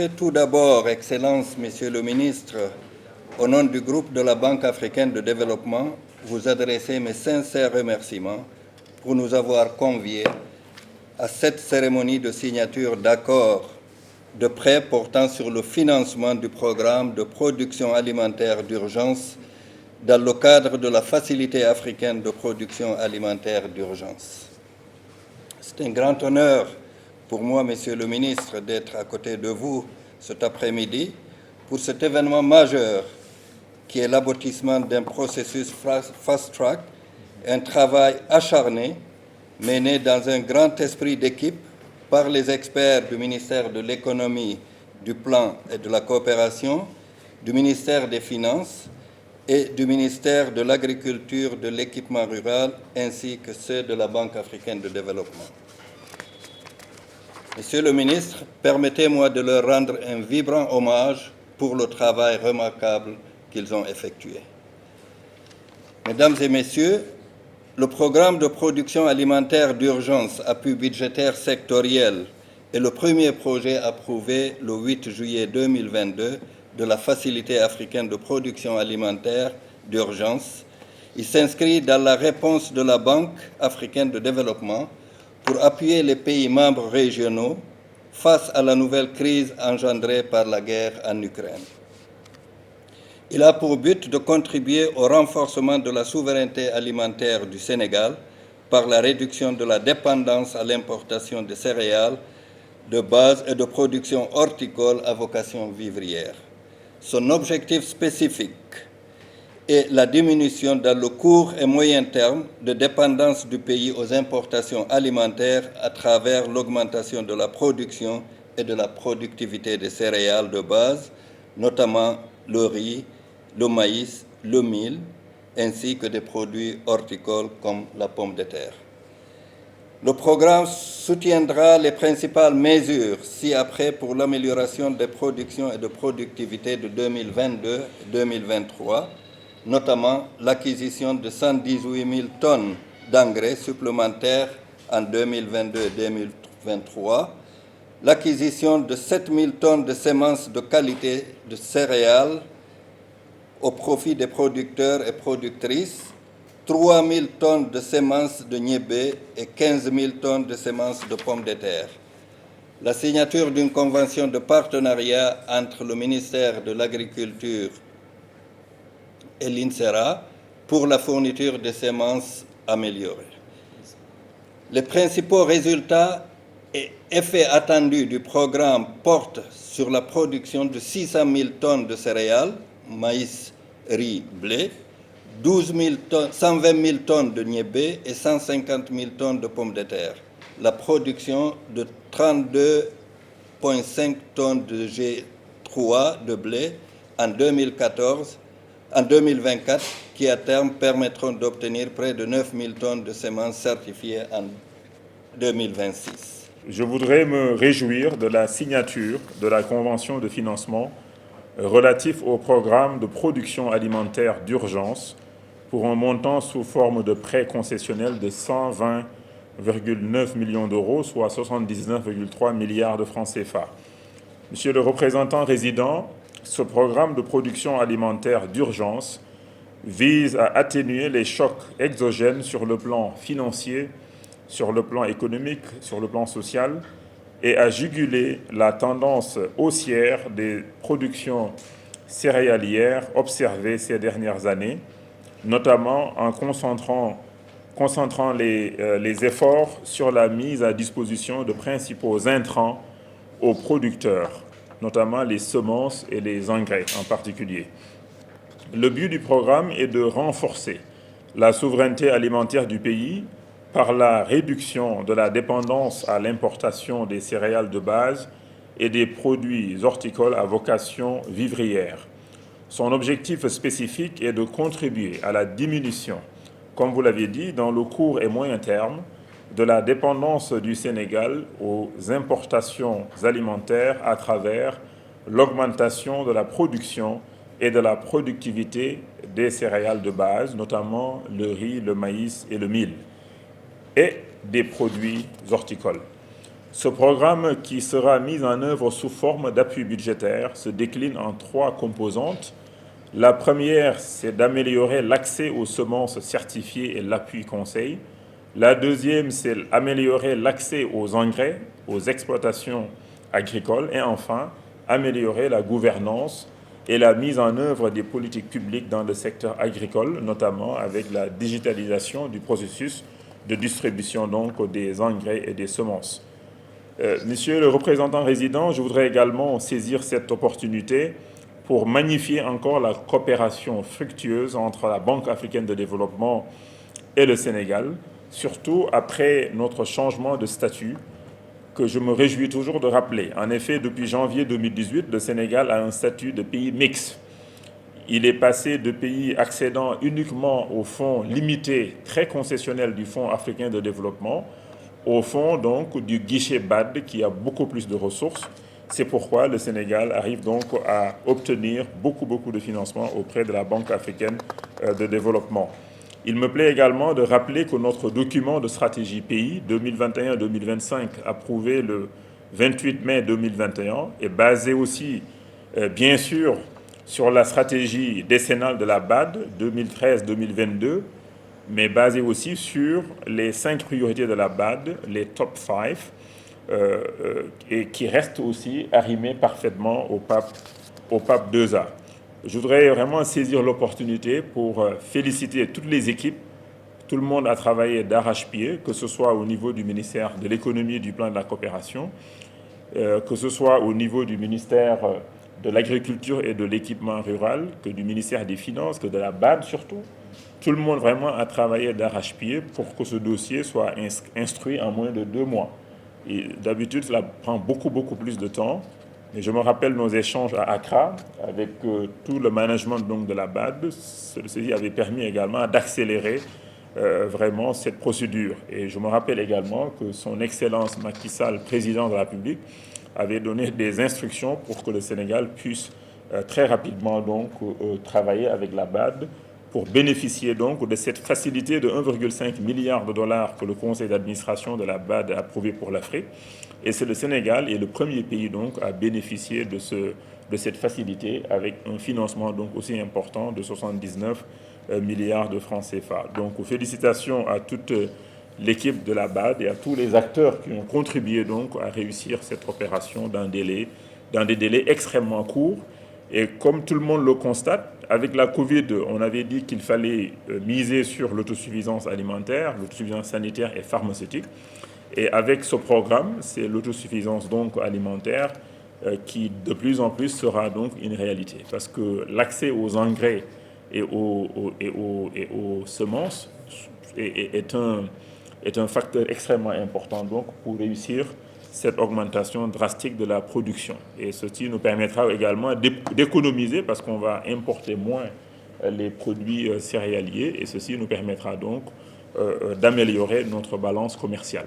voudrais tout d'abord, Excellence, Monsieur le Ministre, au nom du groupe de la Banque africaine de développement, vous adresser mes sincères remerciements pour nous avoir conviés à cette cérémonie de signature d'accords de prêt portant sur le financement du programme de production alimentaire d'urgence dans le cadre de la Facilité africaine de production alimentaire d'urgence. C'est un grand honneur pour moi, Monsieur le Ministre, d'être à côté de vous cet après-midi pour cet événement majeur qui est l'aboutissement d'un processus fast-track, un travail acharné mené dans un grand esprit d'équipe par les experts du ministère de l'Économie, du Plan et de la Coopération, du ministère des Finances et du ministère de l'Agriculture, de l'Équipement rural, ainsi que ceux de la Banque africaine de développement. Monsieur le ministre, permettez-moi de leur rendre un vibrant hommage pour le travail remarquable qu'ils ont effectué. Mesdames et messieurs, le programme de production alimentaire d'urgence, appui budgétaire sectoriel, est le premier projet approuvé le 8 juillet 2022 de la Facilité africaine de production alimentaire d'urgence. Il s'inscrit dans la réponse de la Banque africaine de développement pour appuyer les pays membres régionaux face à la nouvelle crise engendrée par la guerre en Ukraine. Il a pour but de contribuer au renforcement de la souveraineté alimentaire du Sénégal par la réduction de la dépendance à l'importation de céréales de base et de production horticole à vocation vivrière. Son objectif spécifique est la diminution dans le court et moyen terme de dépendance du pays aux importations alimentaires à travers l'augmentation de la production et de la productivité des céréales de base, notamment le riz, le maïs, le mil, ainsi que des produits horticoles comme la pomme de terre. Le programme soutiendra les principales mesures ci-après pour l'amélioration des productions et de productivité de 2022-2023, notamment l'acquisition de 118 000 tonnes d'engrais supplémentaires en 2022-2023, l'acquisition de 7 000 tonnes de semences de qualité de céréales au profit des producteurs et productrices, 3 000 tonnes de semences de niébé et 15 000 tonnes de semences de pommes de terre. La signature d'une convention de partenariat entre le ministère de l'Agriculture et l'INSERA pour la fourniture de semences améliorées. Les principaux résultats et effets attendus du programme portent sur la production de 600 000 tonnes de céréales, maïs, riz, blé, 120 000 tonnes de niébé et 150 000 tonnes de pommes de terre. La production de 32,5 tonnes de G3 de blé en 2024, qui à terme permettront d'obtenir près de 9 000 tonnes de semences certifiées en 2026. Je voudrais me réjouir de la signature de la convention de financement relatif au programme de production alimentaire d'urgence pour un montant sous forme de prêt concessionnel de 120,9 millions d'euros, soit 79,3 milliards de francs CFA. Monsieur le représentant résident, ce programme de production alimentaire d'urgence vise à atténuer les chocs exogènes sur le plan financier, sur le plan économique, sur le plan social, et à juguler la tendance haussière des productions céréalières observées ces dernières années, notamment en concentrant les efforts sur la mise à disposition de principaux intrants aux producteurs, notamment les semences et les engrais en particulier. Le but du programme est de renforcer la souveraineté alimentaire du pays par la réduction de la dépendance à l'importation des céréales de base et des produits horticoles à vocation vivrière. Son objectif spécifique est de contribuer à la diminution, comme vous l'avez dit, dans le court et moyen terme, de la dépendance du Sénégal aux importations alimentaires à travers l'augmentation de la production et de la productivité des céréales de base, notamment le riz, le maïs et le mil, et des produits horticoles. Ce programme, qui sera mis en œuvre sous forme d'appui budgétaire, se décline en 3 composantes. La première, c'est d'améliorer l'accès aux semences certifiées et l'appui conseil. La deuxième, c'est d'améliorer l'accès aux engrais, aux exploitations agricoles. Et enfin, améliorer la gouvernance et la mise en œuvre des politiques publiques dans le secteur agricole, notamment avec la digitalisation du processus de distribution donc des engrais et des semences. Monsieur le représentant résident, je voudrais également saisir cette opportunité pour magnifier encore la coopération fructueuse entre la Banque africaine de développement et le Sénégal, surtout après notre changement de statut, que je me réjouis toujours de rappeler. En effet, depuis janvier 2018, le Sénégal a un statut de pays mixte. Il est passé de pays accédant uniquement au fonds limité, très concessionnel du Fonds africain de développement, au fonds donc du guichet BAD qui a beaucoup plus de ressources. C'est pourquoi le Sénégal arrive donc à obtenir beaucoup de financement auprès de la Banque africaine de développement. Il me plaît également de rappeler que notre document de stratégie pays 2021-2025, approuvé le 28 mai 2021, est basé aussi, bien sûr, sur la stratégie décennale de la BAD 2013-2022, mais basé aussi sur les 5 priorités de la BAD, les top 5, et qui restent aussi arrimés parfaitement au PAP 2A. Je voudrais vraiment saisir l'opportunité pour féliciter toutes les équipes. Tout le monde a travaillé d'arrache-pied, que ce soit au niveau du ministère de l'économie et du plan de la coopération, que ce soit au niveau du ministère de l'agriculture et de l'équipement rural, que du ministère des Finances, que de la BAD surtout. Tout le monde vraiment a travaillé d'arrache-pied pour que ce dossier soit instruit en moins de 2 mois. Et d'habitude, cela prend beaucoup plus de temps. Et je me rappelle nos échanges à Accra avec tout le management donc, de la BAD. Ceci avait permis également d'accélérer vraiment cette procédure. Et je me rappelle également que son Excellence Macky Sall, président de la République, avait donné des instructions pour que le Sénégal puisse très rapidement donc, travailler avec la BAD pour bénéficier donc de cette facilité de 1,5 milliard de dollars que le conseil d'administration de la BAD a approuvé pour l'Afrique. Et c'est le Sénégal est le premier pays donc à bénéficier de cette facilité avec un financement donc aussi important de 79 milliards de francs CFA. Donc félicitations à toute l'équipe de la BAD et à tous les acteurs qui ont contribué donc à réussir cette opération dans des délais extrêmement courts. Et comme tout le monde le constate, avec la Covid, on avait dit qu'il fallait miser sur l'autosuffisance alimentaire, l'autosuffisance sanitaire et pharmaceutique. Et avec ce programme, c'est l'autosuffisance donc alimentaire qui de plus en plus sera donc une réalité. Parce que l'accès aux engrais et aux semences est un facteur extrêmement important donc pour réussir cette augmentation drastique de la production. Et ceci nous permettra également d'économiser parce qu'on va importer moins les produits céréaliers et ceci nous permettra donc d'améliorer notre balance commerciale.